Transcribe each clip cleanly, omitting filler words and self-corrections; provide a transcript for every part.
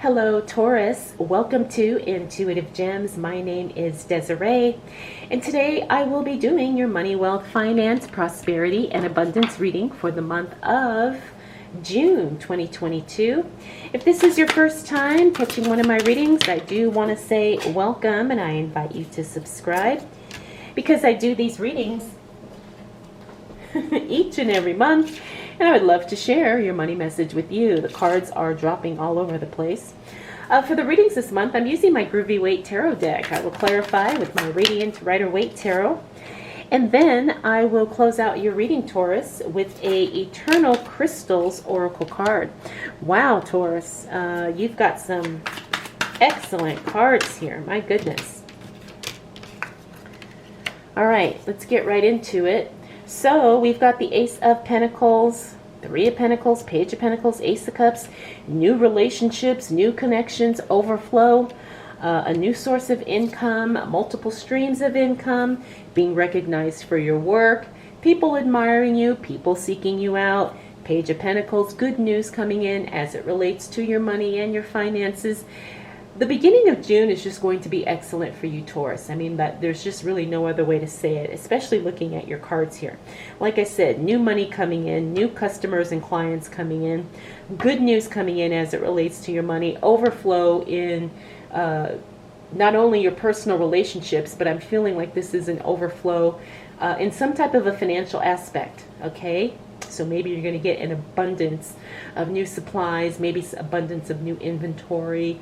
Hello Taurus, welcome to Intuitive Gems. My name is Desiree, and today I will be doing your money, wealth, finance, prosperity, and abundance reading for the month of June 2022. If this is your first time catching one of my readings, I do want to say welcome, and I invite you to subscribe because I do these readings each and every month, and I would love to share your money message with you. The cards are dropping all over the place. For the readings this month, I'm using my Groovy Waite Tarot deck. I will clarify with my Radiant Rider-Waite Tarot. And then I will close out your reading, Taurus, with a Eternal Crystals Oracle card. Wow, Taurus, you've got some excellent cards here. My goodness. All right, let's get right into it. So we've got the Ace of Pentacles, Three of Pentacles, Page of Pentacles, Ace of Cups, new relationships, new connections, overflow, a new source of income, multiple streams of income, being recognized for your work, people admiring you, people seeking you out, Page of Pentacles, good news coming in as it relates to your money and your finances. The beginning of June is just going to be excellent for you, Taurus. I mean, there's just really no other way to say it, especially looking at your cards here. Like I said, new money coming in, new customers and clients coming in, good news coming in as it relates to your money, overflow in not only your personal relationships, but I'm feeling like this is an overflow in some type of a financial aspect, okay? So maybe you're going to get an abundance of new supplies, maybe abundance of new inventory,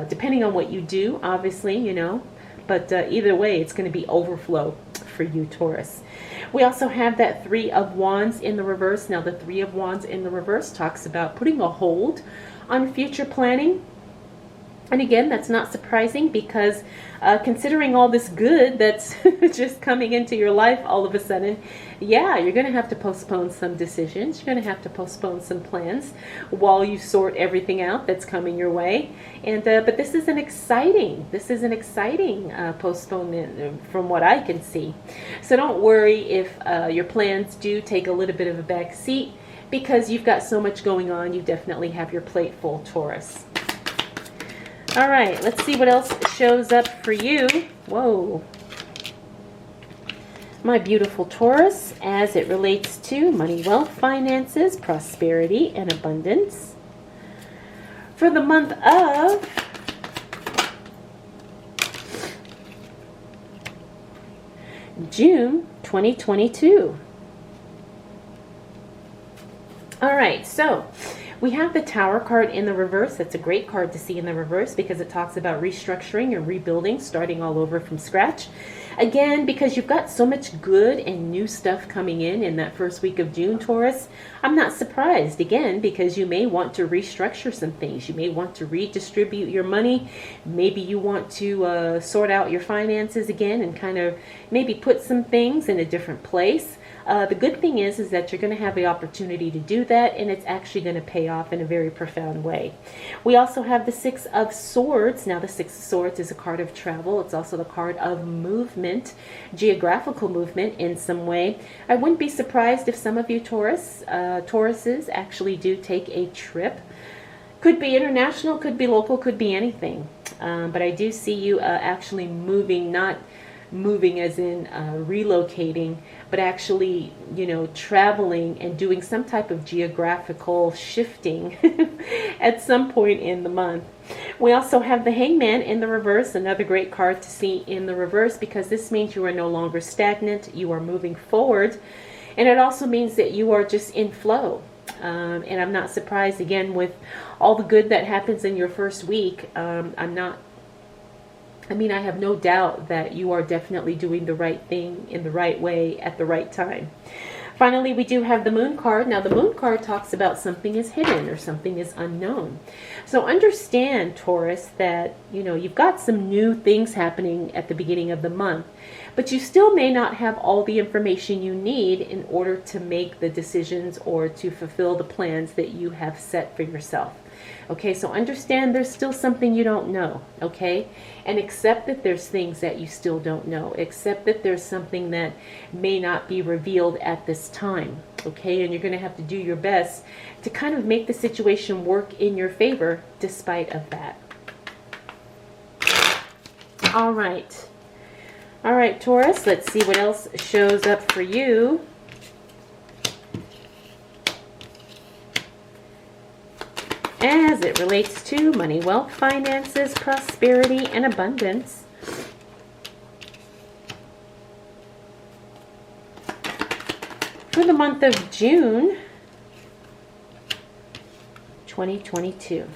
depending on what you do, obviously, you know. But either way, it's going to be overflow for you, Taurus. We also have that Three of Wands in the reverse. Now, the Three of Wands in the reverse talks about putting a hold on future planning. And again, that's not surprising because considering all this good that's just coming into your life all of a sudden, yeah, you're going to have to postpone some decisions. You're going to have to postpone some plans while you sort everything out that's coming your way. And but this is an exciting postponement from what I can see. So don't worry if your plans do take a little bit of a back seat because you've got so much going on. You definitely have your plate full, Taurus. All right, let's see what else shows up for you. Whoa. My beautiful Taurus, as it relates to money, wealth, finances, prosperity, and abundance. For the month of June 2022. All right, so we have the Tower card in the reverse. That's a great card to see in the reverse because it talks about restructuring and rebuilding, starting all over from scratch. Again, because you've got so much good and new stuff coming in that first week of June, Taurus, I'm not surprised, again, because you may want to restructure some things. You may want to redistribute your money. Maybe you want to sort out your finances again and kind of maybe put some things in a different place. The good thing is that you're going to have the opportunity to do that, and it's actually going to pay off in a very profound way. We also have the Six of Swords. Now, the Six of Swords is a card of travel. It's also the card of movement, geographical movement in some way. I wouldn't be surprised if some of you Tauruses actually do take a trip. Could be international, could be local, could be anything. But I do see you actually moving, not moving as in relocating, but actually, you know, traveling and doing some type of geographical shifting at some point in the month. We also have the Hangman in the reverse, another great card to see in the reverse because this means you are no longer stagnant, you are moving forward, and it also means that you are just in flow. And I'm not surprised, again, with all the good that happens in your first week. I have no doubt that you are definitely doing the right thing in the right way at the right time. Finally, we do have the Moon card. Now, the Moon card talks about something is hidden or something is unknown. So understand, Taurus, that, you know, you've got some new things happening at the beginning of the month. but you still may not have all the information you need in order to make the decisions or to fulfill the plans that you have set for yourself. Okay, so understand there's still something you don't know, okay? And accept that there's things that you still don't know. Accept that there's something that may not be revealed at this time, okay? And you're going to have to do your best to kind of make the situation work in your favor despite of that. All right. All right, Taurus, let's see what else shows up for you. As it relates to money, wealth, finances, prosperity, and abundance. For the month of June 2022.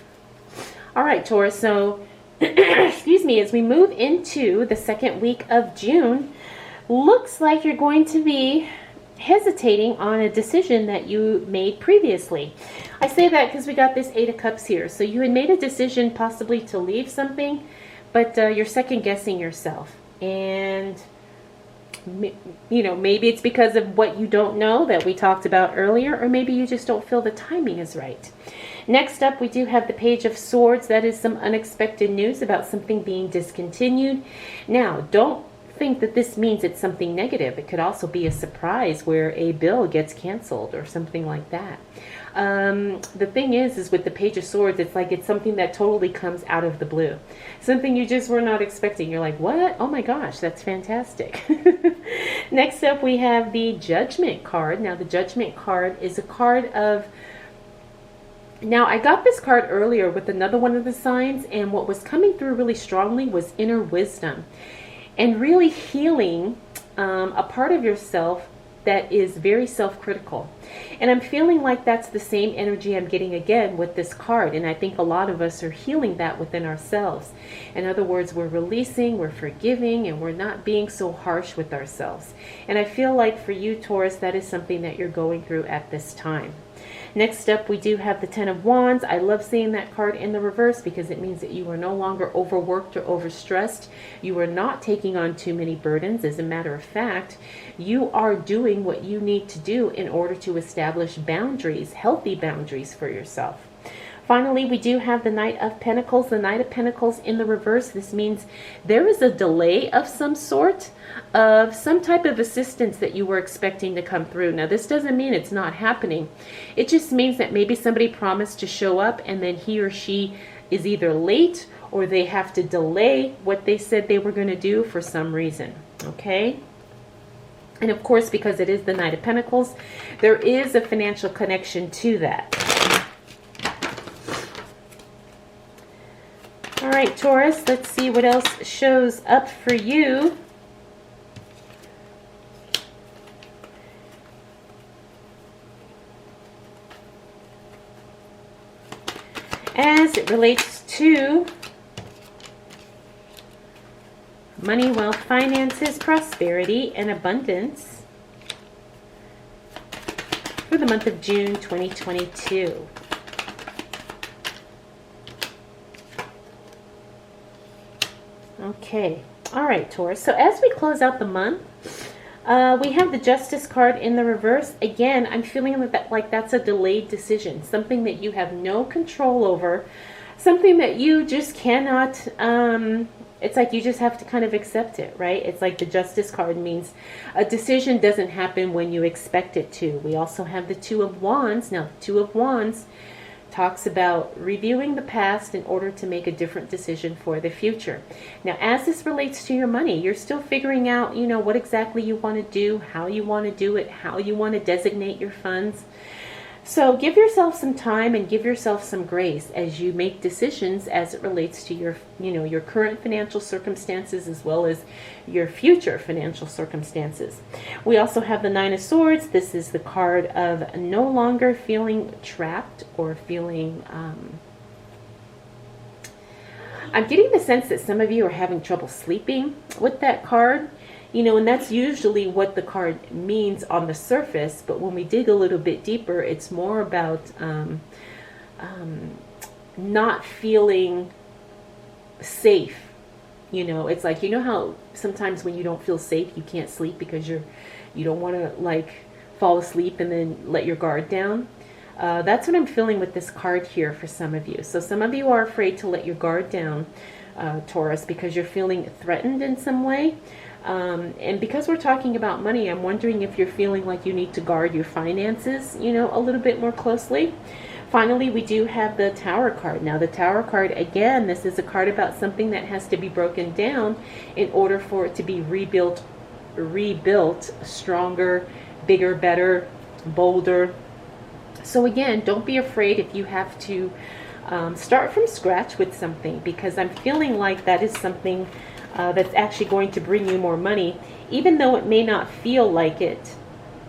All right, Taurus, so excuse me, as we move into the second week of June, looks like you're going to be hesitating on a decision that you made previously. I say that because we got this Eight of Cups here. So you had made a decision possibly to leave something, but you're second guessing yourself. And you know, maybe it's because of what you don't know that we talked about earlier, or maybe you just don't feel the timing is right. Next up, we do have the Page of Swords. That is some unexpected news about something being discontinued. Now, don't think that this means it's something negative. It could also be a surprise where a bill gets canceled or something like that. The thing is with the Page of Swords, it's like it's something that totally comes out of the blue. Something you just were not expecting. You're like, what? Oh my gosh, that's fantastic. Next up, we have the Judgment card. Now, the Judgment card is a card of... Now, I got this card earlier with another one of the signs, and what was coming through really strongly was inner wisdom. And really healing a part of yourself that is very self-critical. And I'm feeling like that's the same energy I'm getting again with this card. And I think a lot of us are healing that within ourselves. In other words, we're releasing, we're forgiving, and we're not being so harsh with ourselves. And I feel like for you, Taurus, that is something that you're going through at this time. Next up, we do have the Ten of Wands. I love seeing that card in the reverse because it means that you are no longer overworked or overstressed. You are not taking on too many burdens. As a matter of fact, you are doing what you need to do in order to establish boundaries, healthy boundaries for yourself. Finally, we do have the Knight of Pentacles. The Knight of Pentacles in the reverse. This means there is a delay of some sort, of some type of assistance that you were expecting to come through. Now, this doesn't mean it's not happening. It just means that maybe somebody promised to show up and then he or she is either late or they have to delay what they said they were going to do for some reason. Okay? And of course, because it is the Knight of Pentacles, there is a financial connection to that. All right, Taurus, let's see what else shows up for you. As it relates to money, wealth, finances, prosperity, and abundance for the month of June 2022. Okay. All right, Taurus. So as we close out the month, we have the Justice card in the reverse. Again, I'm feeling like that's a delayed decision, something that you have no control over, something that you just cannot, it's like you just have to kind of accept it, right? It's like the Justice card means a decision doesn't happen when you expect it to. We also have the Two of Wands. Now, the Two of Wands talks about reviewing the past in order to make a different decision for the future. Now, as this relates to your money, you're still figuring out, you know, what exactly you want to do, how you want to do it, how you want to designate your funds. So give yourself some time and give yourself some grace as you make decisions as it relates to your, you know, your current financial circumstances as well as your future financial circumstances. We also have the Nine of Swords. This is the card of no longer feeling trapped or feeling, I'm getting the sense that some of you are having trouble sleeping with that card. You know, and that's usually what the card means on the surface, but when we dig a little bit deeper, it's more about not feeling safe You know, it's like, you know how sometimes when you don't feel safe, you can't sleep because you don't want to like fall asleep and then let your guard down. That's what I'm feeling with this card here for some of you. So some of you are afraid to let your guard down, Taurus, because you're feeling threatened in some way. And because we're talking about money, I'm wondering if you're feeling like you need to guard your finances, you know, a little bit more closely. Finally, we do have the Tower card. Now, the Tower card, again, this is a card about something that has to be broken down in order for it to be rebuilt stronger, bigger, better, bolder. So again, don't be afraid if you have to start from scratch with something, because I'm feeling like that is something that's actually going to bring you more money, even though it may not feel like it,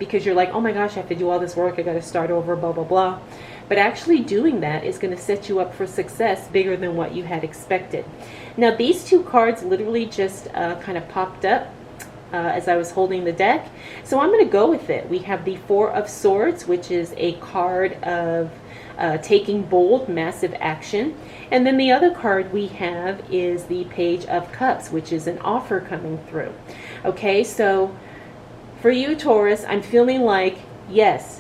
because you're like, oh my gosh, I have to do all this work, I got to start over, blah, blah, blah. But actually doing that is going to set you up for success bigger than what you had expected. Now, these two cards literally just kind of popped up as I was holding the deck. So I'm going to go with it. We have the Four of Swords, which is a card of taking bold, massive action. And then the other card we have is the Page of Cups, which is an offer coming through. Okay, so for you, Taurus, I'm feeling like, yes,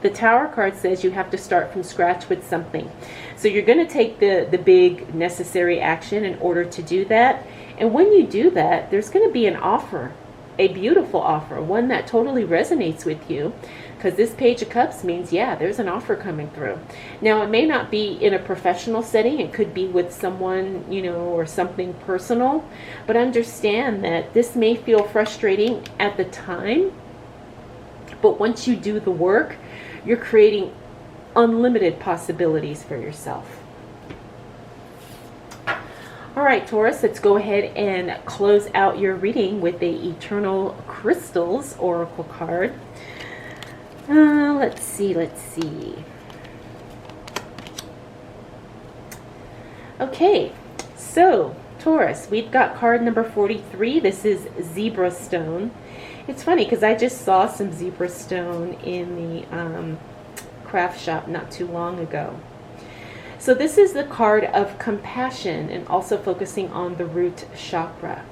the Tower card says you have to start from scratch with something. So you're going to take the big necessary action in order to do that. And when you do that, there's going to be an offer, a beautiful offer, one that totally resonates with you, because this Page of Cups means, yeah, there's an offer coming through. Now, it may not be in a professional setting. It could be with someone, you know, or something personal. But understand that this may feel frustrating at the time, but once you do the work, you're creating unlimited possibilities for yourself. All right, Taurus, let's go ahead and close out your reading with the Eternal Crystals Oracle card. Let's see. Okay, so Taurus, we've got card number 43. This is Zebra Stone. It's funny because I just saw some zebra stone in the craft shop not too long ago. So this is the card of compassion and also focusing on the root chakra.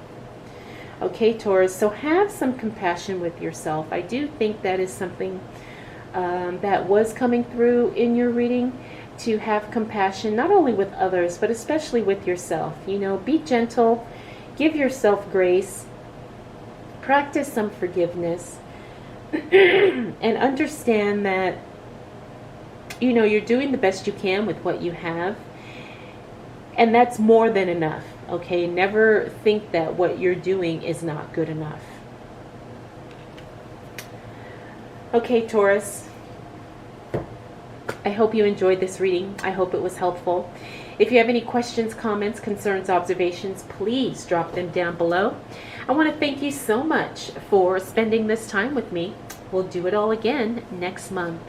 Okay, Taurus, so have some compassion with yourself. I do think that is something that was coming through in your reading, to have compassion not only with others, but especially with yourself. You know, be gentle, give yourself grace, practice some forgiveness, and understand that, you know, you're doing the best you can with what you have, and that's more than enough. Okay, never think that what you're doing is not good enough. Okay, Taurus, I hope you enjoyed this reading. I hope it was helpful. If you have any questions, comments, concerns, observations, please drop them down below. I want to thank you so much for spending this time with me. We'll do it all again next month.